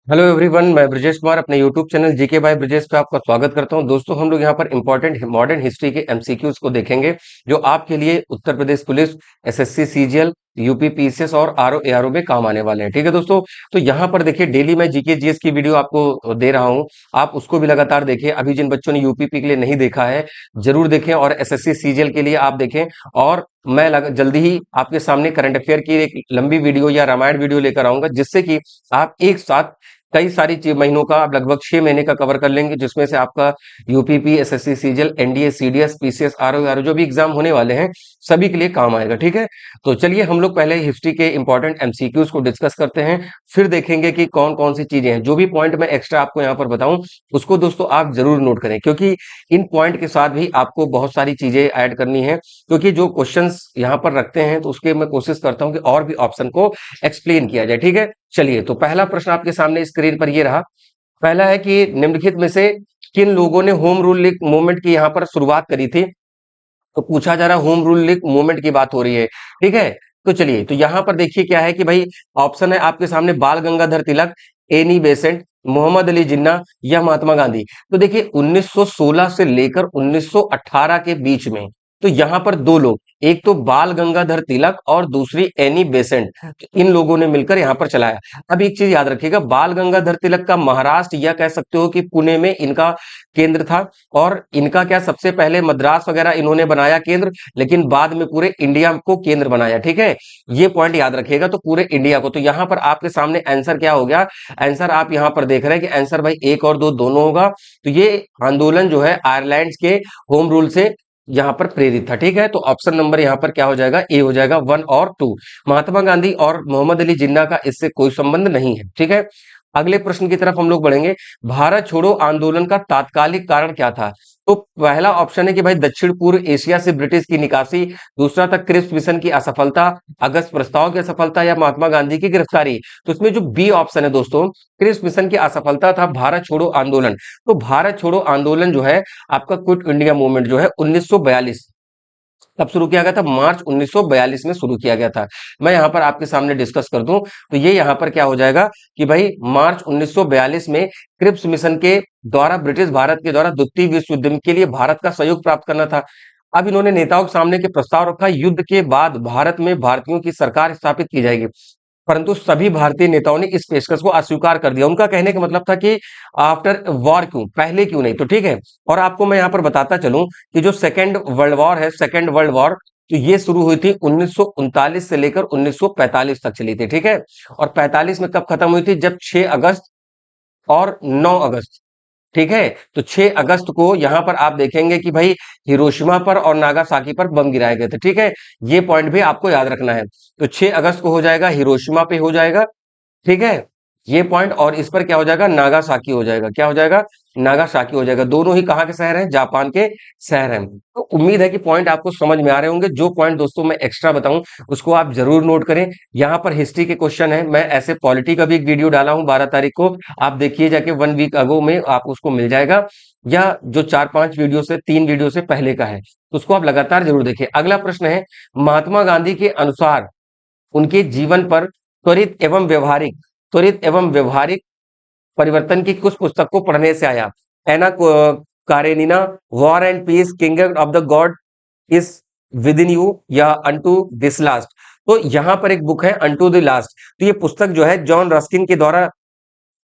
Hello everyone, मैं ब्रजेश कुमार अपने YouTube channel GK by Brajesh पे आपका स्वागत करता हूं। दोस्तों, हम लोग यहां पर इंपॉर्टेंट मॉडर्न हिस्ट्री के एमसीक्यूज को देखेंगे जो आपके लिए Uttar Pradesh police, SSC CGL, UP PCS और आरओ एआरओ में काम आने वाले हैं। ठीक है दोस्तों, तो यहां पर देखिए डेली मैं जीके जीएस की वीडियो आपको दे रहा हूं, आप उसको भी लगातार देखें। अभी जिन बच्चों ने यूपीपी के लिए नहीं देखा है जरूर देखें, और एसएससी सीजीएल के लिए आप देखें। और मैं जल्दी ही आपके सामने करंट अफेयर की एक लंबी वीडियो या रामायण वीडियो लेकर आऊंगा, जिससे कि आप एक साथ कई सारी महीनों का, आप लगभग 6 महीने का कवर कर लेंगे, जिसमें से आपका UPP, SSC CGL, NDA, CDS, PCS, RO RO जो भी एग्जाम होने वाले हैं सभी के लिए काम आएगा। ठीक है, तो चलिए हम लोग पहले हिस्ट्री के इंपॉर्टेंट एमसीक्यूज को डिस्कस करते हैं, फिर देखेंगे कि कौन कौन सी चीजें हैं। जो भी पॉइंट मैं एक्स्ट्रा आपको यहाँ पर बताऊं उसको दोस्तों आप जरूर नोट करें, क्योंकि इन पॉइंट के साथ भी आपको बहुत सारी चीजें ऐड करनी है। क्योंकि जो क्वेश्चंस यहाँ पर रखते हैं तो उसके मैं कोशिश करता हूँ कि और भी ऑप्शन को एक्सप्लेन किया जाए। ठीक है, चलिए तो पहला प्रश्न आपके सामने स्क्रीन पर ये रहा। पहला है कि निम्नलिखित में से किन लोगों ने होम रूल लीग मूवमेंट की यहाँ पर शुरुआत करी थी। तो पूछा जा रहा होम रूल लीग मूवमेंट की बात हो रही है। ठीक है, तो चलिए तो यहां पर देखिए क्या है कि भाई ऑप्शन है आपके सामने बाल गंगाधर तिलक, एनी बेसेंट, मोहम्मद अली जिन्ना या महात्मा गांधी। तो देखिए 1916 से लेकर 1918 के बीच में तो यहां पर दो लोग, एक तो बाल गंगाधर तिलक और दूसरी एनी बेसेंट, तो इन लोगों ने मिलकर यहां पर चलाया। अब एक चीज याद रखिएगा, बाल गंगाधर तिलक का महाराष्ट्र या कह सकते हो कि पुणे में इनका केंद्र था, और इनका क्या सबसे पहले मद्रास वगैरह इन्होंने बनाया केंद्र, लेकिन बाद में पूरे इंडिया को केंद्र बनाया। ठीक है, ये पॉइंट याद रखिएगा, तो पूरे इंडिया को। तो यहां पर आपके सामने आंसर क्या हो गया, आंसर आप यहां पर देख रहे हैं कि आंसर भाई एक और दो दोनों होगा। तो ये आंदोलन जो है आयरलैंड के होम रूल से यहां पर प्रेरित था। ठीक है, तो ऑप्शन नंबर यहां पर क्या हो जाएगा, ए हो जाएगा, 1 और 2। महात्मा गांधी और मोहम्मद अली जिन्ना का इससे कोई संबंध नहीं है। ठीक है, अगले प्रश्न की तरफ हम लोग बढ़ेंगे। भारत छोड़ो आंदोलन का तात्कालिक कारण क्या था। तो पहला ऑप्शन है कि भाई दक्षिण पूर्व एशिया से ब्रिटिश की निकासी, दूसरा था क्रिप्स मिशन की असफलता, अगस्त प्रस्ताव की असफलता या महात्मा गांधी की गिरफ्तारी। तो इसमें जो बी ऑप्शन है दोस्तों, क्रिप्स मिशन की असफलता था भारत छोड़ो आंदोलन। तो भारत छोड़ो आंदोलन जो है आपका क्विट इंडिया मूवमेंट जो है 1942 कब शुरू किया गया था, मार्च 1942 में शुरू किया गया था। मैं यहां पर आपके सामने डिस्कस कर दूं तो ये यहां पर क्या हो जाएगा कि भाई मार्च 1942 में क्रिप्स मिशन के द्वारा ब्रिटिश भारत के द्वारा द्वितीय विश्व युद्ध के लिए भारत का सहयोग प्राप्त करना था। अब इन्होंने नेताओं के सामने के प्रस्ताव रखा, युद्ध के बाद भारत में भारतीयों की सरकार स्थापित की जाएगी, परंतु सभी भारतीय नेताओं ने इस पेशकश को अस्वीकार कर दिया। उनका कहने का मतलब था कि आफ्टर वॉर क्यों, पहले क्यों नहीं। तो ठीक है, और आपको मैं यहाँ पर बताता चलूं कि जो सेकेंड वर्ल्ड वॉर है, सेकेंड वर्ल्ड वॉर, तो ये शुरू हुई थी 1939 से लेकर 1945 तक चली थी। ठीक है, और 45 में कब खत्म हुई थी, जब 6 अगस्त और 9 अगस्त। ठीक है, तो 6 अगस्त को यहां पर आप देखेंगे कि भाई हिरोशिमा पर और नागासाकी पर बम गिराए गए थे। ठीक है, ये पॉइंट भी आपको याद रखना है। तो 6 अगस्त को हो जाएगा हिरोशिमा पे हो जाएगा। ठीक है, ये पॉइंट, और इस पर क्या हो जाएगा, नागासाकी हो जाएगा। क्या हो जाएगा, नागासाकी हो जाएगा। दोनों ही कहाँ के शहर हैं, जापान के शहर हैं। तो उम्मीद है कि पॉइंट आपको समझ में आ रहे होंगे। जो पॉइंट दोस्तों मैं एक्स्ट्रा बताऊं उसको आप जरूर नोट करें। यहाँ पर हिस्ट्री के क्वेश्चन है, मैं ऐसे पॉलिटी का भी एक वीडियो डाला हूं 12 तारीख को, आप देखिए जाके, 1 वीक अगो में आप उसको मिल जाएगा, या जो 4-5 वीडियो से, 3 वीडियो से पहले का है, तो उसको आप लगातार जरूर देखिए। अगला प्रश्न है, महात्मा गांधी के अनुसार उनके जीवन पर त्वरित एवं व्यवहारिक परिवर्तन की कुछ पुस्तक को पढ़ने से आया। Anna Karenina, war and peace, kingdom of the God is within you, या अनटू दिस लास्ट। तो यहां पर एक बुक है अनटू द लास्ट। तो ये पुस्तक जो है जॉन रस्किन के द्वारा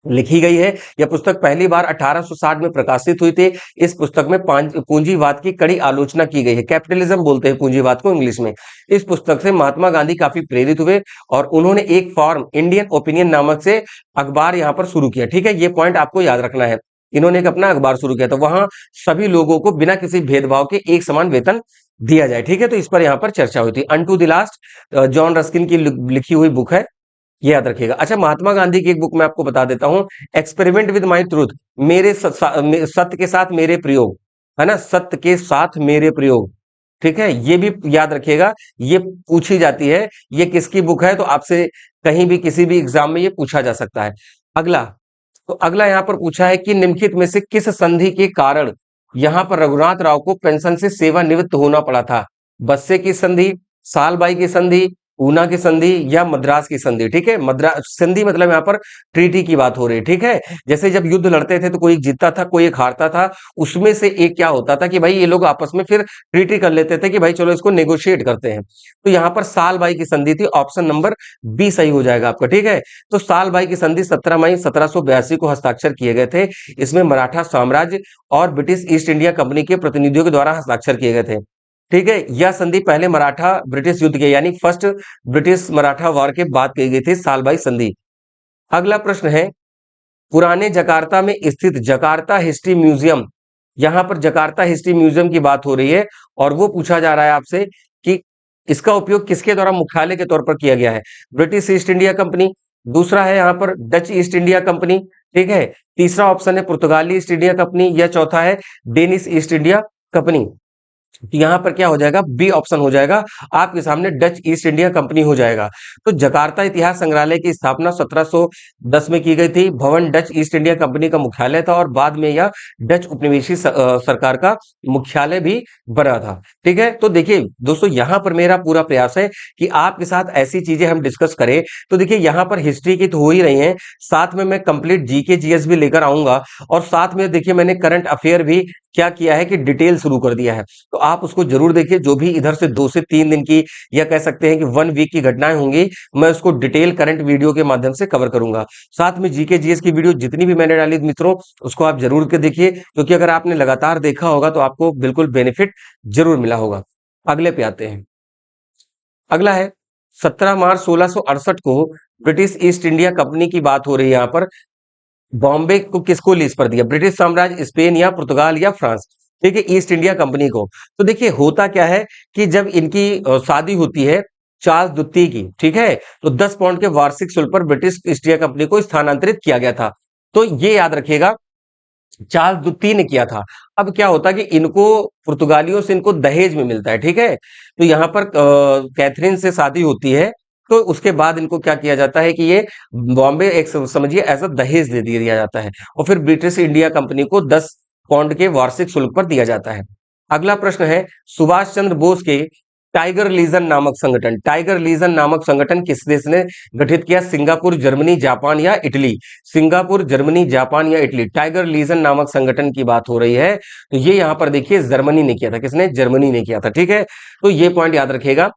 लिखी गई है। यह पुस्तक पहली बार 1860 में प्रकाशित हुई थी। इस पुस्तक में पूंजीवाद की कड़ी आलोचना की गई है, कैपिटलिज्म बोलते हैं पूंजीवाद को इंग्लिश में। इस पुस्तक से महात्मा गांधी काफी प्रेरित हुए और उन्होंने एक फॉर्म इंडियन ओपिनियन नामक से अखबार यहाँ पर शुरू किया। ठीक है, ये पॉइंट आपको याद रखना है। इन्होंने एक अपना अखबार शुरू किया था, वहां सभी लोगों को बिना किसी भेदभाव के एक समान वेतन दिया जाए। ठीक है, तो इस पर यहाँ पर चर्चा हुई थी। Unto the last John Ruskin की लिखी हुई बुक है, ये याद रखिएगा। अच्छा, महात्मा गांधी की एक बुक मैं आपको बता देता हूं, एक्सपेरिमेंट विद माई ट्रूथ, सत्य के साथ मेरे प्रयोग, है ना, सत्य के साथ मेरे प्रयोग। ठीक है, ये भी याद रखिएगा, ये पूछी जाती है। ये किसकी बुक है, तो आपसे कहीं भी किसी भी एग्जाम में ये पूछा जा सकता है। अगला, तो अगला यहां पर पूछा है कि निम्नलिखित में से किस संधि के कारण यहां पर रघुनाथ राव को पेंशन से सेवानिवृत्त होना पड़ा था। बस्से की संधि, सालबाई की संधि, ऊना की संधि या मद्रास की संधि, ठीक है। मद्रास संधि मतलब यहाँ पर ट्रीटी की बात हो रही है, ठीक है। जैसे जब युद्ध लड़ते थे तो कोई एक जीतता था, कोई एक हारता था, उसमें से एक क्या होता था कि भाई ये लोग आपस में फिर ट्रीटी कर लेते थे कि भाई चलो इसको नेगोशिएट करते हैं। तो यहाँ पर साल बाई की संधि थी, ऑप्शन नंबर बी सही हो जाएगा आपका, ठीक है। तो साल बाई की संधि 17 मई 1782 को हस्ताक्षर किए गए थे। इसमें मराठा साम्राज्य और ब्रिटिश ईस्ट इंडिया कंपनी के प्रतिनिधियों के द्वारा हस्ताक्षर किए गए थे, ठीक है। यह संधि पहले मराठा ब्रिटिश युद्ध के यानी फर्स्ट ब्रिटिश मराठा वॉर के बाद की गई थी, साल बाई संधि। अगला प्रश्न है, पुराने जकार्ता में स्थित जकार्ता हिस्ट्री म्यूजियम, यहां पर जकार्ता हिस्ट्री म्यूजियम की बात हो रही है और वो पूछा जा रहा है आपसे कि इसका उपयोग किसके द्वारा मुख्यालय के तौर पर किया गया है। ब्रिटिश ईस्ट इंडिया कंपनी, दूसरा है यहाँ पर डच ईस्ट इंडिया कंपनी, ठीक है। तीसरा ऑप्शन है पुर्तगाली ईस्ट इंडिया कंपनी, या चौथा है डेनिश ईस्ट इंडिया कंपनी। तो यहां पर क्या हो जाएगा, बी ऑप्शन हो जाएगा आपके सामने, डच ईस्ट इंडिया कंपनी हो जाएगा। तो जकार्ता इतिहास संग्रहालय की स्थापना 1710 में की गई थी। भवन डच ईस्ट इंडिया कंपनी का मुख्यालय था और बाद में यह डच उपनिवेशी सरकार का मुख्यालय भी बना था, ठीक है। तो देखिए दोस्तों, यहां पर मेरा पूरा प्रयास है कि आपके साथ ऐसी चीजें हम डिस्कस करें। तो देखिए यहां पर हिस्ट्री की तो हो ही रही है, साथ में मैं कंप्लीट जीके जीएस भी लेकर आऊंगा, और साथ में देखिए मैंने करंट अफेयर भी क्या किया है कि डिटेल शुरू कर दिया है। तो आप उसको जरूर देखिए, जो भी इधर से 2 से 3 दिन की या कह सकते हैं कि 1 वीक की घटनाएं होंगी, मैं उसको डिटेल करंट वीडियो के माध्यम से कवर करूंगा। साथ में जीके जीएस की वीडियो जितनी भी मैंने डाली मित्रों, उसको आप जरूर के देखिए, क्योंकि अगर आपने लगातार देखा होगा तो आपको बिल्कुल बेनिफिट जरूर मिला होगा। अगले पे आते हैं। अगला है 17 मार्च 1668 को ब्रिटिश ईस्ट इंडिया कंपनी की बात हो रही है। यहाँ पर बॉम्बे को किसको लीज पर दिया, ब्रिटिश साम्राज्य, स्पेन या पुर्तगाल या फ्रांस, ठीक है, ईस्ट इंडिया कंपनी को। तो देखिए होता क्या है कि जब इनकी शादी होती है चार्ल्स द्वितीय की, ठीक है, तो 10 पाउंड के वार्षिक शुल्क पर ब्रिटिश ईस्ट इंडिया कंपनी को स्थानांतरित किया गया था। तो ये याद रखिएगा, चार्ल्स द्वितीय ने किया था। अब क्या होता है कि इनको पुर्तगालियों से इनको दहेज में मिलता है, ठीक है। तो यहाँ पर कैथरीन से शादी होती है, तो उसके बाद इनको क्या किया जाता है कि ये बॉम्बे एक समझिए एज अ दहेज दे दिया जाता है, और फिर ब्रिटिश इंडिया कंपनी को 10 पाउंड के वार्षिक शुल्क पर दिया जाता है। अगला प्रश्न है, सुभाष चंद्र बोस के टाइगर लीजन नामक संगठन, टाइगर लीजन नामक संगठन किस देश ने गठित किया, सिंगापुर, जर्मनी, जापान या इटली। सिंगापुर, जर्मनी, जापान या इटली, टाइगर लीजन नामक संगठन की बात हो रही है। तो ये यहां पर देखिए जर्मनी ने किया था, किसने, जर्मनी ने किया था, ठीक है। तो ये पॉइंट याद रखिएगा।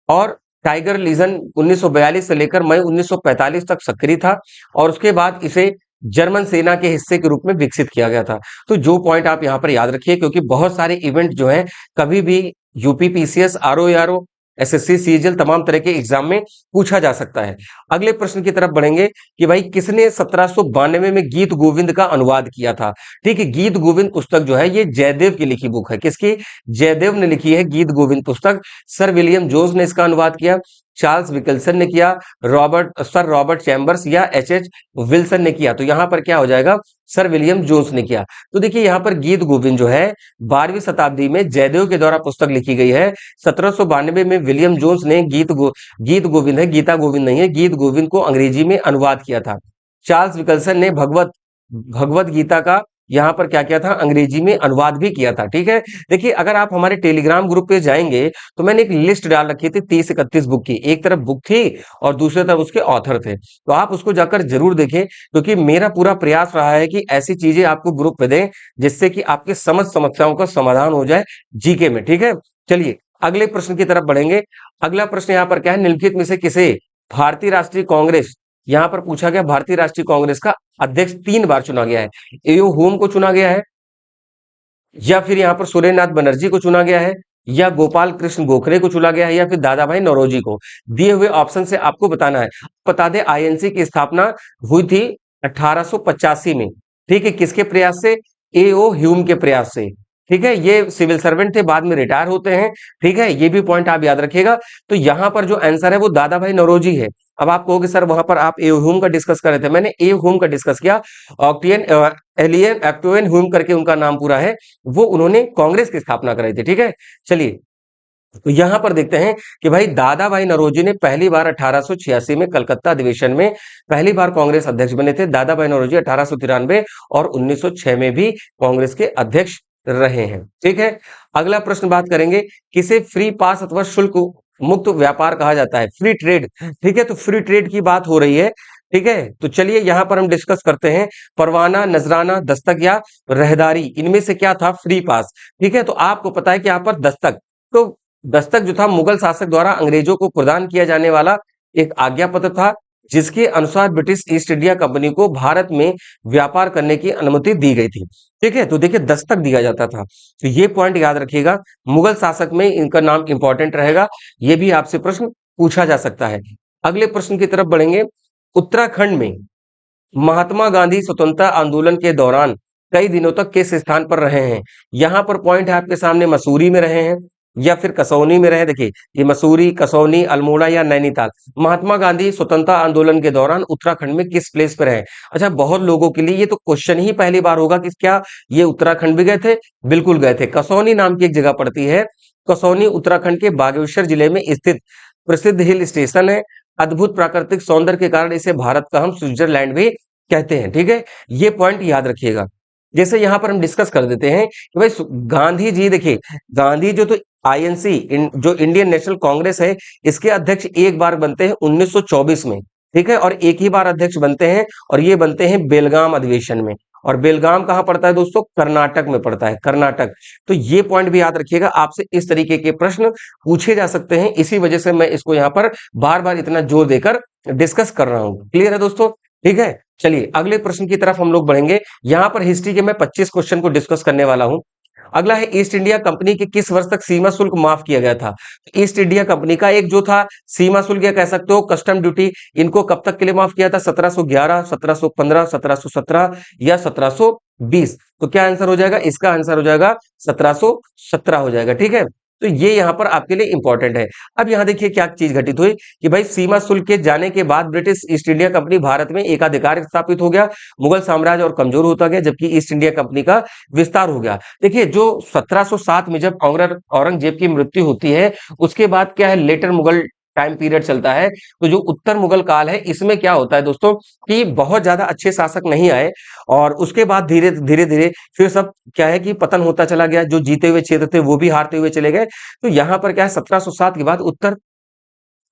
और टाइगर लीजन 1942 से लेकर मई 1945 तक सक्रिय था, और उसके बाद इसे जर्मन सेना के हिस्से के रूप में विकसित किया गया था। तो जो पॉइंट आप यहां पर याद रखिए, क्योंकि बहुत सारे इवेंट जो है कभी भी UP PCS, RO, SSC, CGL तमाम तरह के एग्जाम में पूछा जा सकता है। अगले प्रश्न की तरफ बढ़ेंगे कि भाई किसने 1792 में गीत गोविंद का अनुवाद किया था। ठीक है, गीत गोविंद पुस्तक जो है ये जयदेव की लिखी बुक है। किसकी, जयदेव ने लिखी है गीत गोविंद पुस्तक। सर विलियम जोन्स ने इसका अनुवाद किया, चार्ल्स विकल्सन ने किया, सर रॉबर्ट चैम्बर्स या एच विल्सन ने किया। तो यहां पर क्या हो जाएगा, सर विलियम जोन्स ने किया। तो देखिए यहां पर गीत गोविंद जो है 12वीं शताब्दी में जयदेव के द्वारा पुस्तक लिखी गई है। 1792 में विलियम जोन्स ने गीत गोविंद है, गीता गोविंद नहीं है, गीत गोविंद को अंग्रेजी में अनुवाद किया था। चार्ल्स विकल्सन ने भगवत गीता का यहां पर क्या किया था, अंग्रेजी में अनुवाद भी किया था। ठीक है, देखिए अगर आप हमारे टेलीग्राम ग्रुप पे जाएंगे तो मैंने एक लिस्ट डाल रखी थी 30-31 बुक की, एक तरफ बुक थी और दूसरी तरफ उसके ऑथर थे। तो आप उसको जाकर जरूर देखें, क्योंकि मेरा पूरा प्रयास रहा है कि ऐसी चीजें आपको ग्रुप पे दें जिससे कि आपके समस्याओं का समाधान हो जाए जीके में। ठीक है, चलिए अगले प्रश्न की तरफ बढ़ेंगे। अगला प्रश्न यहाँ पर क्या है, निम्नलिखित में से किसे भारतीय राष्ट्रीय कांग्रेस, यहां पर पूछा गया भारतीय राष्ट्रीय कांग्रेस का अध्यक्ष 3 बार चुना गया है। एओ होम को चुना गया है, या फिर यहां पर सूर्यनाथ बनर्जी को चुना गया है, या गोपाल कृष्ण गोखले को चुना गया है, या फिर दादा भाई नौरोजी को। दिए हुए ऑप्शन से आपको बताना है। बता दें आईएनसी की स्थापना हुई थी 1885 में। ठीक है, किसके प्रयास से, एओ ह्यूम के प्रयास से। ठीक है, ये सिविल सर्वेंट थे, बाद में रिटायर होते हैं। ठीक है, ये भी पॉइंट आप याद रखिएगा। तो यहां पर जो आंसर है वो दादा भाई नौरोजी है। अब आप कहोगे सर वहां पर आप एओ ह्यूम का डिस्कस कर रहे थे, मैंने एओ ह्यूम का डिस्कस किया। ऑक्टियन एलियन एक्टोन ह्यूम करके उनका नाम पूरा है, वो उन्होंने कांग्रेस की स्थापना कराई थी। ठीक है, चलिए तो यहां पर देखते हैं कि भाई दादा भाई नौरोजी ने पहली बार 1886 में कलकत्ता अधिवेशन में पहली बार कांग्रेस अध्यक्ष बने थे। दादा भाई नौरोजी 1893 और 1906 में भी कांग्रेस के अध्यक्ष रहे हैं। ठीक है, अगला प्रश्न बात करेंगे, किसे फ्री पास अथवा शुल्क मुक्त व्यापार कहा जाता है, फ्री ट्रेड। ठीक है, तो फ्री ट्रेड की बात हो रही है। ठीक है, तो चलिए यहां पर हम डिस्कस करते हैं। परवाना, नजराना, दस्तक या रहदारी, इनमें से क्या था? Free pass. ठीक है, तो आपको पता है कि यहाँ पर दस्तक, तो दस्तक जो था मुगल शासक द्वारा अंग्रेजों को प्रदान किया जाने वाला एक आज्ञा पत्र था, जिसके अनुसार ब्रिटिश ईस्ट इंडिया कंपनी को भारत में व्यापार करने की अनुमति दी गई थी। ठीक है, तो देखिए दस्तक दिया जाता था, तो ये पॉइंट याद रखिएगा। मुगल शासक में इनका नाम इंपॉर्टेंट रहेगा, ये भी आपसे प्रश्न पूछा जा सकता है। अगले प्रश्न की तरफ बढ़ेंगे। उत्तराखंड में महात्मा गांधी स्वतंत्रता आंदोलन के दौरान कई दिनों तक किस स्थान पर रहे हैं? यहां पर पॉइंट है आपके सामने, मसूरी में रहे हैं या फिर कसौनी में रहे। देखिए ये मसूरी, कसौनी, अल्मोड़ा या नैनीताल। महात्मा गांधी स्वतंत्रता आंदोलन के दौरान उत्तराखंड में किस प्लेस पर रहे? अच्छा, बहुत लोगों के लिए ये तो क्वेश्चन ही पहली बार होगा कि क्या ये उत्तराखंड भी गए थे? बिल्कुल गए थे। कसौनी नाम की एक जगह पड़ती है। कसौनी उत्तराखंड के बागेश्वर जिले में स्थित प्रसिद्ध हिल स्टेशन है। अद्भुत प्राकृतिक सौंदर्य के कारण इसे भारत का हम स्विट्जरलैंड भी कहते हैं। ठीक है, ये पॉइंट याद रखिएगा। जैसे यहां पर हम डिस्कस कर देते हैं कि भाई गांधी जी, देखिए गांधी जो तो आईएनसी जो इंडियन नेशनल कांग्रेस है, इसके अध्यक्ष एक बार बनते हैं 1924 में। ठीक है, और एक ही बार अध्यक्ष बनते हैं, और ये बनते हैं बेलगाम अधिवेशन में। और बेलगाम कहां पड़ता है दोस्तों? कर्नाटक में पड़ता है, कर्नाटक। तो ये पॉइंट भी याद रखिएगा, आपसे इस तरीके के प्रश्न पूछे जा सकते हैं, इसी वजह से मैं इसको यहां पर बार बार इतना जोर देकर डिस्कस कर रहा हूं। क्लियर है दोस्तों? ठीक है, चलिए अगले प्रश्न की तरफ हम लोग बढ़ेंगे। यहां पर हिस्ट्री के मैं 25 क्वेश्चन को डिस्कस करने वाला हूं। अगला है, ईस्ट इंडिया कंपनी के किस वर्ष तक सीमा शुल्क माफ किया गया था? ईस्ट इंडिया कंपनी का एक जो था सीमा शुल्क, या कह सकते हो कस्टम ड्यूटी, इनको कब तक के लिए माफ किया था? 1711, 1715, 1717 या 1720? तो क्या आंसर हो जाएगा? इसका आंसर हो जाएगा 1717 हो जाएगा। ठीक है, तो ये यहां पर आपके लिए इंपॉर्टेंट है। अब यहां देखिए क्या चीज घटित हुई कि भाई सीमा शुल्क के जाने के बाद British east India company Bharat में एकाधिकार स्थापित हो गया, मुगल साम्राज्य और कमजोर होता गया, जबकि ईस्ट इंडिया कंपनी का विस्तार हो गया। देखिए जो 1707 में जब औरंगजेब की मृत्यु होती है, उसके बाद क्या है, लेटर मुगल टाइम पीरियड चलता है। तो जो उत्तर मुगल काल है, इसमें क्या होता है दोस्तों कि बहुत ज्यादा अच्छे शासक नहीं आए, और उसके बाद धीरे धीरे धीरे फिर सब क्या है कि पतन होता चला गया। जो जीते हुए क्षेत्र थे वो भी हारते हुए चले गए। तो यहां पर क्या है, 1707 के बाद उत्तर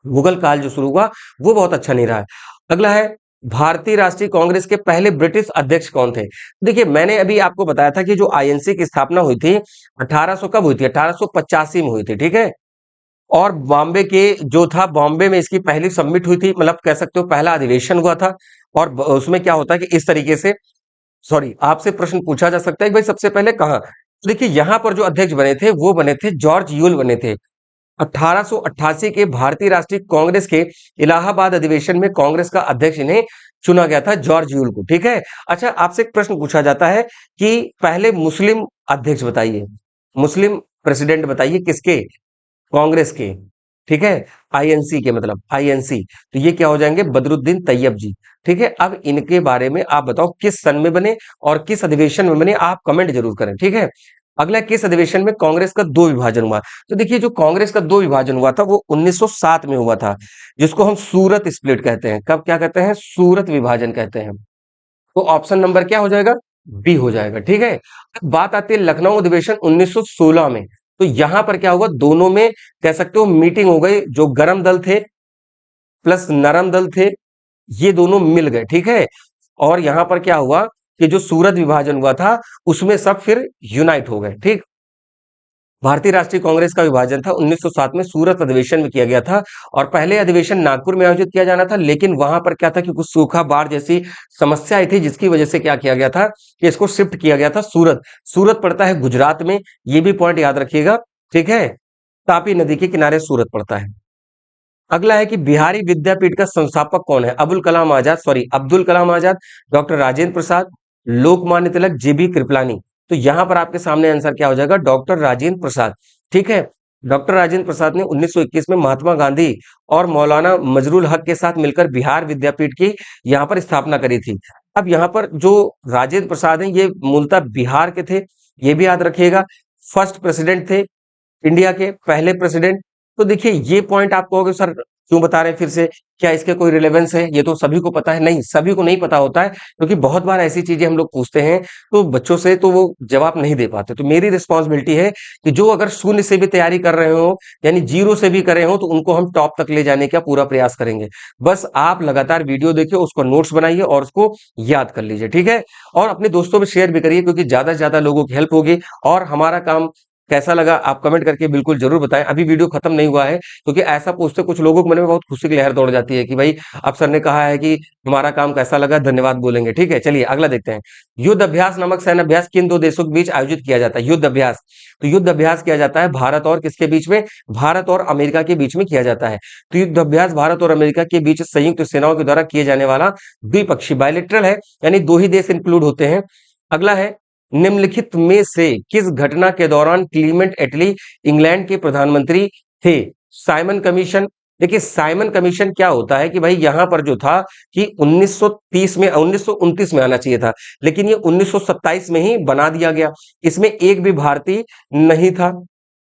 मुगल काल जो शुरू हुआ वो बहुत अच्छा नहीं रहा है। अगला है, भारतीय राष्ट्रीय कांग्रेस के पहले ब्रिटिश अध्यक्ष कौन थे? देखिए मैंने अभी आपको बताया था कि जो आईएनसी की स्थापना हुई थी 1800 कब हुई थी? 1885 में हुई थी। ठीक है, और बॉम्बे के जो था, बॉम्बे में इसकी पहली सबमिट हुई थी, मतलब कह सकते हो पहला अधिवेशन हुआ था। और उसमें क्या होता है कि इस तरीके से, सॉरी, आपसे प्रश्न पूछा जा सकता है कि भाई सबसे पहले कहाँ? तो देखिए यहां पर जो अध्यक्ष बने थे वो बने थे जॉर्ज यूल बने थे। 1888 के भारतीय राष्ट्रीय कांग्रेस के इलाहाबाद अधिवेशन में कांग्रेस का अध्यक्ष इन्हें चुना गया था, जॉर्ज यूल को। ठीक है, अच्छा आपसे एक प्रश्न पूछा जाता है कि पहले मुस्लिम अध्यक्ष बताइए, मुस्लिम प्रेसिडेंट बताइए किसके? कांग्रेस के। ठीक है, आईएनसी के, मतलब आईएनसी। तो ये क्या हो जाएंगे? बदरुद्दीन तैयब जी। ठीक है, अब इनके बारे में आप बताओ किस सन में बने और किस अधिवेशन में बने, आप कमेंट जरूर करें। ठीक है, अगला, किस अधिवेशन में कांग्रेस का दो विभाजन हुआ? तो देखिए जो कांग्रेस का दो विभाजन हुआ था वो 1907 में हुआ था, जिसको हम सूरत स्प्लिट कहते हैं। कब क्या कहते हैं? सूरत विभाजन कहते हैं। तो ऑप्शन नंबर क्या हो जाएगा? बी हो जाएगा। ठीक है, अब बात आती है लखनऊ अधिवेशन 1916 में। तो यहां पर क्या हुआ? दोनों में कह सकते हो मीटिंग हो गई, जो गरम दल थे प्लस नरम दल थे, ये दोनों मिल गए। ठीक है, और यहां पर क्या हुआ कि जो सूरत विभाजन हुआ था उसमें सब फिर यूनाइट हो गए। ठीक, भारतीय राष्ट्रीय कांग्रेस का विभाजन था 1907 में सूरत अधिवेशन में किया गया था, और पहले अधिवेशन नागपुर में आयोजित किया जाना था, लेकिन वहां पर क्या था कि कुछ सूखा, बाढ़ जैसी समस्या आई थी, जिसकी वजह से क्या किया गया था कि इसको शिफ्ट किया गया था सूरत। सूरत पड़ता है गुजरात में, ये भी पॉइंट याद रखिएगा। ठीक है, तापी नदी के किनारे सूरत पड़ता है। अगला है कि बिहारी विद्यापीठ का संस्थापक कौन है? अब्दुल कलाम आजाद, डॉक्टर राजेंद्र प्रसाद, लोकमान्य तिलक, जेबी कृपलानी। तो यहां पर आपके सामने आंसर क्या हो जाएगा? डॉक्टर राजेंद्र प्रसाद। ठीक है, डॉक्टर राजेंद्र प्रसाद ने 1921 में महात्मा गांधी और मौलाना मजरूल हक के साथ मिलकर बिहार विद्यापीठ की यहां पर स्थापना करी थी। अब यहां पर जो राजेंद्र प्रसाद हैं ये मूलतः बिहार के थे, ये भी याद रखिएगा। फर्स्ट प्रेसिडेंट थे, इंडिया के पहले प्रेसिडेंट। तो देखिए ये पॉइंट आप कहोगे सर क्यों बता रहे हैं फिर से? क्या इसके कोई रिलेवेंस है? ये तो सभी को पता है। नहीं, सभी को नहीं पता होता है, क्योंकि बहुत बार ऐसी चीजें हम लोग पूछते हैं तो बच्चों से तो वो जवाब नहीं दे पाते। तो मेरी रिस्पॉन्सिबिलिटी है कि जो अगर शून्य से भी तैयारी कर रहे हो, यानी जीरो से भी कर रहे हो, तो उनको हम टॉप तक ले जाने का पूरा प्रयास करेंगे। बस आप लगातार वीडियो देखिए, उसको नोट्स बनाइए और उसको याद कर लीजिए, ठीक है? और अपने दोस्तों में शेयर भी करिए, क्योंकि ज्यादा से ज्यादा लोगों की हेल्प होगी। और हमारा काम कैसा लगा आप कमेंट करके बिल्कुल जरूर बताएं। अभी वीडियो खत्म नहीं हुआ है, क्योंकि ऐसा पूछते कुछ लोगों के मन में बहुत खुशी की लहर दौड़ जाती है कि भाई अब सर ने कहा है कि हमारा काम कैसा लगा, धन्यवाद बोलेंगे। ठीक है, चलिए अगला देखते हैं। युद्ध अभ्यास नामक सैन्य अभ्यास किन दो देशों के बीच आयोजित किया जाता है? युद्ध अभ्यास, तो युद्ध अभ्यास किया जाता है भारत और किसके बीच में? भारत और अमेरिका के बीच में किया जाता है। तो युद्ध अभ्यास भारत और अमेरिका के बीच संयुक्त सेनाओं के द्वारा किए जाने वाला द्विपक्षीय बायलेटरल है, यानी दो ही देश इंक्लूड होते हैं। अगला है, निम्नलिखित में से किस घटना के दौरान क्लीमेंट एटली इंग्लैंड के प्रधानमंत्री थे? Simon commission. देखिए साइमन कमीशन क्या होता है कि भाई यहां पर जो था कि 1930 में 1929 में आना चाहिए था, लेकिन ये 1927 में ही बना दिया गया। इसमें एक भी भारतीय नहीं था,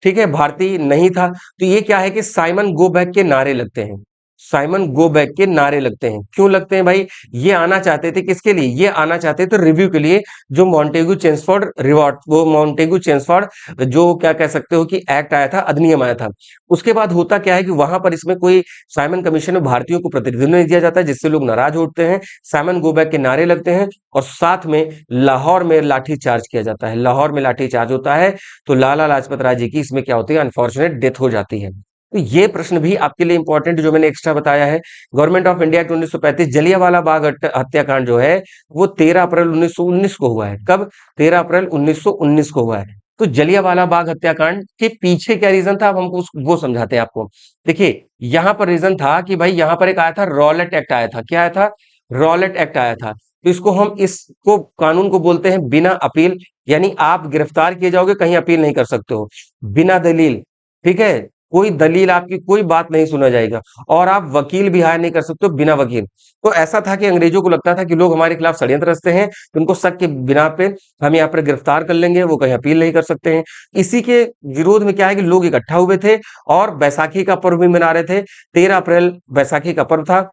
ठीक है, भारतीय नहीं था। तो ये क्या है कि साइमन गो बैक के नारे लगते हैं। साइमन गो बैक के नारे लगते हैं। क्यों लगते हैं भाई? ये आना चाहते थे किसके लिए? ये आना चाहते थे रिव्यू के लिए। जो मॉन्टेगू चेम्सफोर्ड रिवॉर्ड, वो मॉन्टेगू चेम्सफोर्ड जो क्या कह सकते हो कि एक्ट आया था, अधिनियम आया था। उसके बाद होता क्या है कि वहां पर इसमें कोई साइमन कमीशन में भारतीयों को प्रतिनिधित्व नहीं दिया जाता, जिससे लोग नाराज होते हैं। साइमन गो बैक के नारे लगते हैं और साथ में लाहौर में लाठी चार्ज किया जाता है। लाहौर में लाठी चार्ज होता है, तो लाला लाजपत राय जी की इसमें क्या होती है? अनफॉर्चुनेट डेथ हो जाती है। तो ये प्रश्न भी आपके लिए इंपॉर्टेंट जो मैंने एक्स्ट्रा बताया है। Government of India act 1935, Jallianwala Bagh हत्याकांड जो है वो 13 अप्रैल 1919 को हुआ है। कब? 13 अप्रैल 1919 को हुआ है। तो जलियांवाला बाग हत्याकांड के पीछे क्या रीजन था, अब हमको वो समझाते हैं आपको। देखिए यहां पर रीजन था कि भाई यहां पर एक आया था रॉलेट एक्ट आया था। क्या आया था? रॉलेट एक्ट आया था। तो इसको हम इसको कानून को बोलते हैं बिना अपील, यानी आप गिरफ्तार किए जाओगे, कहीं अपील नहीं कर सकते हो, बिना दलील। ठीक है, कोई दलील आपकी कोई बात नहीं सुना जाएगा, और आप वकील भी हायर नहीं कर सकते हो बिना वकील। तो ऐसा था कि अंग्रेजों को लगता था कि लोग हमारे खिलाफ षड्यंत्र रचते हैं, तो उनको शक के बिना पे हम यहाँ पर गिरफ्तार कर लेंगे, वो कहीं अपील नहीं कर सकते हैं। इसी के विरोध में क्या है कि लोग इकट्ठा हुए थे और बैसाखी का पर्व भी मना रहे थे। 13 अप्रैल बैसाखी का पर्व था।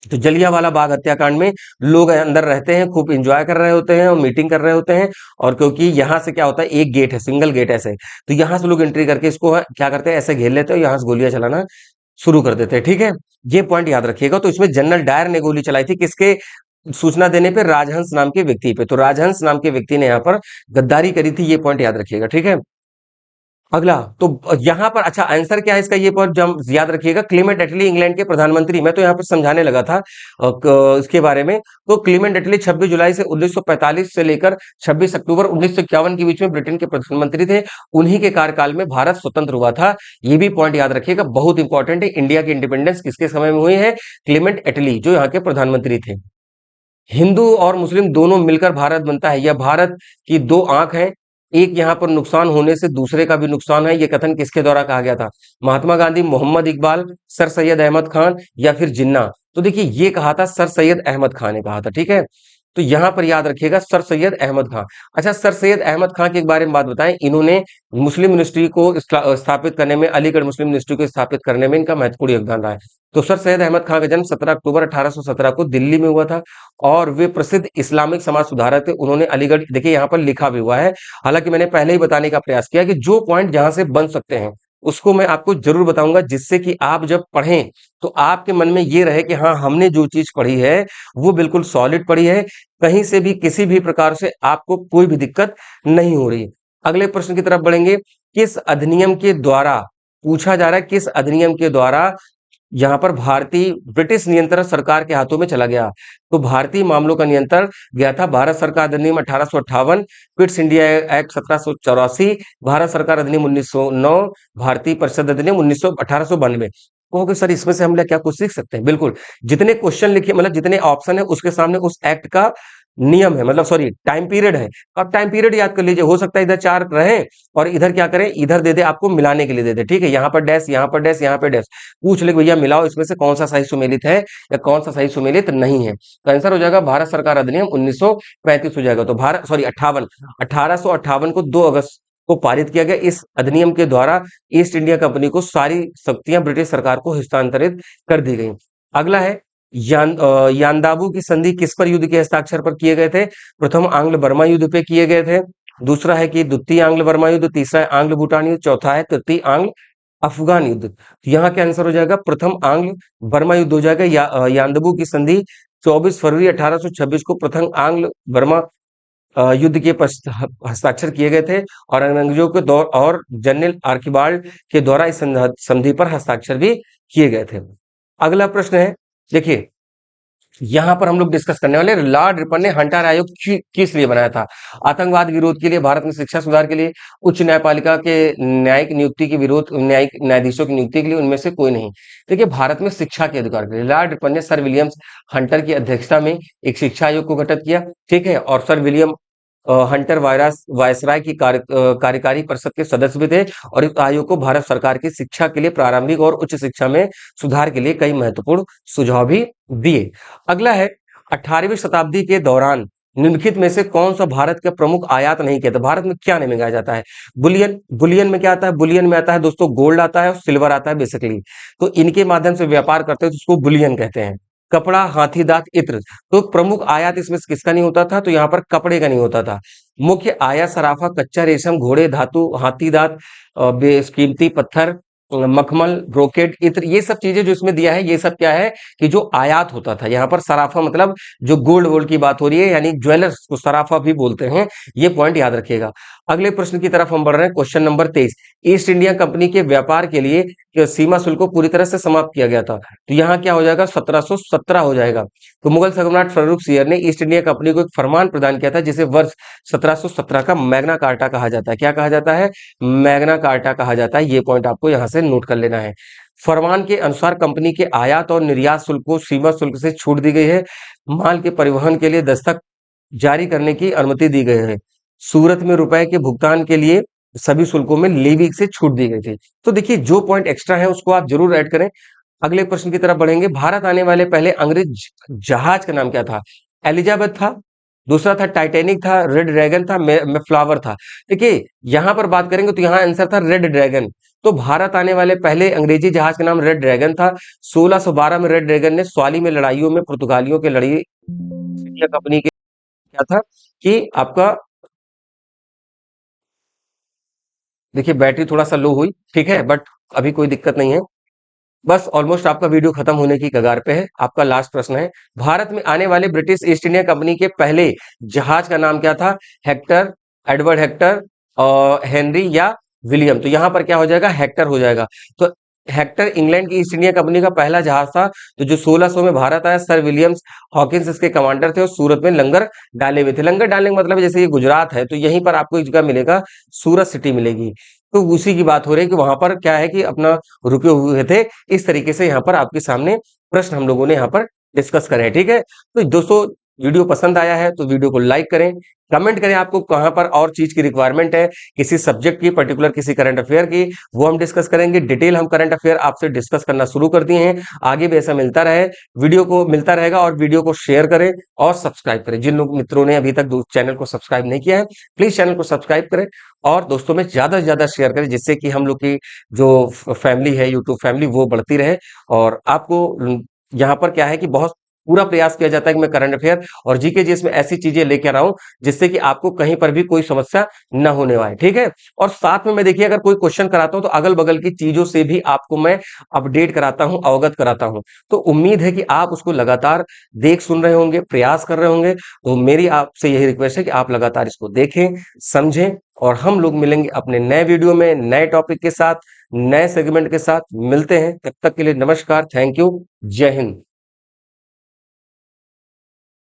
तो जलियांवाला बाग हत्याकांड में लोग अंदर रहते हैं, खूब एंजॉय कर रहे होते हैं और मीटिंग कर रहे होते हैं। और क्योंकि यहां से क्या होता है, एक गेट है, सिंगल गेट ऐसे, तो यहां से लोग एंट्री करके इसको क्या करते हैं, ऐसे घेर लेते हैं, यहां से गोलियां चलाना शुरू कर देते हैं। ठीक है, ये पॉइंट याद रखिएगा। तो इसमें जनरल डायर ने गोली चलाई थी किसके सूचना देने पे? राजहंस नाम के व्यक्ति पे। तो राजहंस नाम के व्यक्ति ने यहाँ पर गद्दारी करी थी, ये पॉइंट याद रखिएगा। ठीक है, अगला तो यहां पर अच्छा आंसर क्या है इसका, ये पर जम याद रखिएगा। क्लीमेंट एटली इंग्लैंड के प्रधानमंत्री, मैं तो यहाँ पर समझाने लगा था इसके बारे में। तो क्लीमेंट एटली 26 जुलाई से 1945 से लेकर 26 अक्टूबर 1951 के बीच में ब्रिटेन के प्रधानमंत्री थे। उन्हीं के कार्यकाल में भारत स्वतंत्र हुआ था। ये भी पॉइंट याद रखिएगा, बहुत इंपॉर्टेंट है। इंडिया की इंडिपेंडेंस किसके समय में हुई है? क्लीमेंट एटली जो यहाँ के प्रधानमंत्री थे। हिंदू और मुस्लिम दोनों मिलकर भारत बनता है, यह भारत की दो आंख है। एक यहां पर नुकसान होने से दूसरे का भी नुकसान है, यह कथन किसके द्वारा कहा गया था? महात्मा गांधी, मोहम्मद इकबाल, सर सैयद अहमद खान या फिर जिन्ना? तो देखिए ये कहा था सर सैयद अहमद खान ने कहा था। ठीक है, तो यहां पर याद रखिएगा सर सैयद अहमद खान। अच्छा, सर सैयद अहमद खान के बारे में बात बताएं। इन्होंने मुस्लिम यूनिवर्सिटी को स्थापित करने में, अलीगढ़ मुस्लिम यूनिवर्सिटी को स्थापित करने में इनका महत्वपूर्ण योगदान रहा है। तो सर सैयद अहमद खान का जन्म 17 अक्टूबर 1817 को दिल्ली में हुआ था, और वे प्रसिद्ध इस्लामिक समाज सुधारक थे। उन्होंने अलीगढ़, देखिए यहाँ पर लिखा भी हुआ है, हालांकि मैंने पहले ही बताने का प्रयास किया कि जो पॉइंट जहां से बन सकते हैं उसको मैं आपको जरूर बताऊंगा, जिससे कि आप जब पढ़ें तो आपके मन में ये रहे कि हाँ हमने जो चीज पढ़ी है वो बिल्कुल सॉलिड पढ़ी है, कहीं से भी किसी भी प्रकार से आपको कोई भी दिक्कत नहीं हो रही। अगले प्रश्न की तरफ बढ़ेंगे। किस अधिनियम के द्वारा, पूछा जा रहा है किस अधिनियम के द्वारा यहाँ पर भारतीय ब्रिटिश नियंत्रण सरकार के हाथों में चला गया? तो भारतीय मामलों का नियंत्रण गया था भारत सरकार अधिनियम 1858, क्विट्स इंडिया एक्ट 1784, भारत सरकार अधिनियम 1909, भारतीय परिषद अधिनियम 1892। कहोगे सर इसमें से हम लोग क्या कुछ सीख सकते हैं? बिल्कुल, जितने क्वेश्चन लिखे, मतलब जितने ऑप्शन है उसके सामने उस एक्ट का नियम है, मतलब सॉरी टाइम पीरियड है। अब टाइम पीरियड याद कर लीजिए, हो सकता है इधर 4 रहे और इधर क्या करें, इधर दे दे आपको मिलाने के लिए दे दे। ठीक है, यहाँ पर डैश, यहाँ पर डैश, यहाँ पर डैश, पूछ ले भैया मिलाओ इसमें से कौन सा सही सुमेलित है या कौन सा सही सुमेलित नहीं है। तो आंसर हो जाएगा भारत सरकार अधिनियम 1935 हो जाएगा। तो भारत सॉरी 58, 1858 को 2 अगस्त को पारित किया गया। इस अधिनियम के द्वारा ईस्ट इंडिया कंपनी को सारी शक्तियां ब्रिटिश सरकार को हस्तांतरित कर दी गई। अगला है यानदाबू की संधि किस पर युद्ध के हस्ताक्षर पर किए गए थे? प्रथम आंग्ल बर्मा युद्ध पे किए गए थे। दूसरा है कि द्वितीय आंग्ल बर्मा युद्ध, तीसरा है आंग्ल भूटान युद्ध, चौथा है तृतीय आंग्ल अफगान युद्ध। तो यहाँ क्या आंसर हो जाएगा? प्रथम आंग्ल बर्मा युद्ध हो जाएगा। यानदाबू की संधि 24 फरवरी 1826 को प्रथम आंग्ल बर्मा युद्ध के हस्ताक्षर किए गए थे और अंग्रेजों के दौर और जनरल आर्किबाल्ड के द्वारा इस संधि पर हस्ताक्षर भी किए गए थे। अगला प्रश्न है, देखिए यहां पर हम लोग डिस्कस करने वाले लॉर्ड रिपन ने हंटर आयोग किस लिए बनाया था? आतंकवाद विरोध के लिए, भारत में शिक्षा सुधार के लिए, उच्च न्यायपालिका के न्यायिक नियुक्ति के विरोध, न्यायिक न्यायाधीशों की नियुक्ति के लिए, उनमें से कोई नहीं। देखिए भारत में शिक्षा के अधिकार के लिए लॉर्ड रिपन ने सर विलियम्स हंटर की अध्यक्षता में एक शिक्षा आयोग को गठित किया, ठीक है। और सर विलियम हंटर वायसराय की कार्यकारी परिषद के सदस्य भी थे और इस आयोग को भारत सरकार की शिक्षा के लिए, प्रारंभिक और उच्च शिक्षा में सुधार के लिए कई महत्वपूर्ण सुझाव भी दिए। अगला है 18वीं शताब्दी के दौरान निम्नलिखित में से कौन सा भारत का प्रमुख आयात नहीं किया था? भारत में क्या नहीं मंगाया जाता है? बुलियन। बुलियन में क्या आता है? बुलियन में आता है दोस्तों गोल्ड आता है और सिल्वर आता है बेसिकली। तो इनके माध्यम से व्यापार करते हैं तो उसको बुलियन कहते हैं। कपड़ा, हाथी दांत, इत्र। तो प्रमुख आयात इसमें से किसका नहीं होता था? तो यहाँ पर कपड़े का नहीं होता था। मुख्य आयात सराफा, कच्चा रेशम, घोड़े, धातु, हाथी दांत, बेशकीमती पत्थर, मखमल, ब्रोकेड, इत्र, ये सब चीजें जो इसमें दिया है ये सब क्या है कि जो आयात होता था। यहाँ पर सराफा मतलब जो गोल्ड वोल्ड की बात हो रही है, यानी ज्वेलर्स को सराफा भी बोलते हैं। ये पॉइंट याद रखिएगा। अगले प्रश्न की तरफ हम बढ़ रहे हैं, question number 23। East India company के व्यापार के लिए सीमा शुल्क को पूरी तरह से समाप्त किया गया था। तो यहाँ क्या हो जाएगा? 1717 हो जाएगा। तो मुगल सम्राट फर्रुखसियर ने ईस्ट इंडिया कंपनी को एक फरमान प्रदान किया था जिसे वर्ष 1717 का मैग्ना कार्टा कहा जाता है। क्या कहा जाता है? मैग्ना कार्टा कहा जाता है। ये पॉइंट आपको यहाँ से नोट कर लेना है। फरमान के अनुसार कंपनी के आयात और निर्यात शुल्क को सीमा शुल्क से छूट दी गई है। माल के परिवहन के लिए दस्तक जारी करने की अनुमति दी गई है। सूरत में रुपए के भुगतान के लिए सभी शुल्कों में लेवी से छूट दी गई थी। तो देखिए जो पॉइंट एक्स्ट्रा है उसको आप जरूर ऐड करें। अगले प्रश्न की तरफ बढ़ेंगे। भारत आने वाले पहले अंग्रेज जहाज का नाम क्या था? एलिजाबेथ था, दूसरा था टाइटैनिक था, रेड ड्रैगन था, फ्लावर था। देखिए यहां पर बात करेंगे तो यहाँ आंसर था रेड ड्रैगन। तो भारत आने वाले पहले अंग्रेजी जहाज का नाम रेड ड्रैगन था। 1612 में रेड ड्रैगन ने स्वाली में लड़ाइयों में पुर्तगालियों के लड़ी इंडिया कंपनी के क्या था कि आपका, देखिए बैटरी थोड़ा सा लो हुई, ठीक है, बट अभी कोई दिक्कत नहीं है। बस ऑलमोस्ट आपका वीडियो खत्म होने की कगार पे है। आपका लास्ट प्रश्न है, भारत में आने वाले ब्रिटिश ईस्ट इंडिया कंपनी के पहले जहाज का नाम क्या था? हेक्टर, एडवर्ड हेक्टर, हेनरी या विलियम? तो यहां पर क्या हो जाएगा? हेक्टर हो जाएगा। तो हेक्टर इंग्लैंड की ईस्ट इंडिया कंपनी का पहला जहाज था। तो जो 1600 में भारत आया, सर विलियम्स हॉकिंस इसके कमांडर थे और सूरत में लंगर डाले हुए थे। लंगर डालने का मतलब है जैसे ये गुजरात है तो यहीं पर आपको एक जगह मिलेगा, सूरत सिटी मिलेगी। तो उसी की बात हो रही है कि वहां पर क्या है कि अपना रुके हुए थे। इस तरीके से यहाँ पर आपके सामने प्रश्न हम लोगों ने यहाँ पर डिस्कस करे हैं, ठीक है। तो दोस्तों वीडियो पसंद आया है तो वीडियो को लाइक करें, कमेंट करें आपको कहां पर और चीज की रिक्वायरमेंट है, किसी सब्जेक्ट की, पर्टिकुलर किसी करंट अफेयर की, वो हम डिस्कस करेंगे। डिटेल हम करंट अफेयर आपसे डिस्कस करना शुरू कर दिए हैं, आगे भी ऐसा मिलता रहे, वीडियो को मिलता रहेगा। और वीडियो को शेयर करें और सब्सक्राइब करें। जिन लोग मित्रों ने अभी तक चैनल को सब्सक्राइब नहीं किया है प्लीज चैनल को सब्सक्राइब करें और दोस्तों में ज्यादा से ज्यादा शेयर करें, जिससे कि हम लोग की जो फैमिली है, यूट्यूब फैमिली, वो बढ़ती रहे। और आपको यहाँ पर क्या है कि बहुत पूरा प्रयास किया जाता है कि मैं करंट अफेयर और जीके जीएस में ऐसी चीजें लेकर आऊं जिससे कि आपको कहीं पर भी कोई समस्या न होने वाले, ठीक है। और साथ में मैं देखिए अगर कोई क्वेश्चन कराता हूं तो अगल बगल की चीजों से भी आपको मैं अपडेट कराता हूं, अवगत कराता हूं। तो उम्मीद है कि आप उसको लगातार देख सुन रहे होंगे, प्रयास कर रहे होंगे। तो मेरी आपसे यही रिक्वेस्ट है कि आप लगातार इसको देखें, समझें और हम लोग मिलेंगे अपने नए वीडियो में, नए टॉपिक के साथ, नए सेगमेंट के साथ मिलते हैं। तब तक के लिए नमस्कार, थैंक यू, जय हिंद।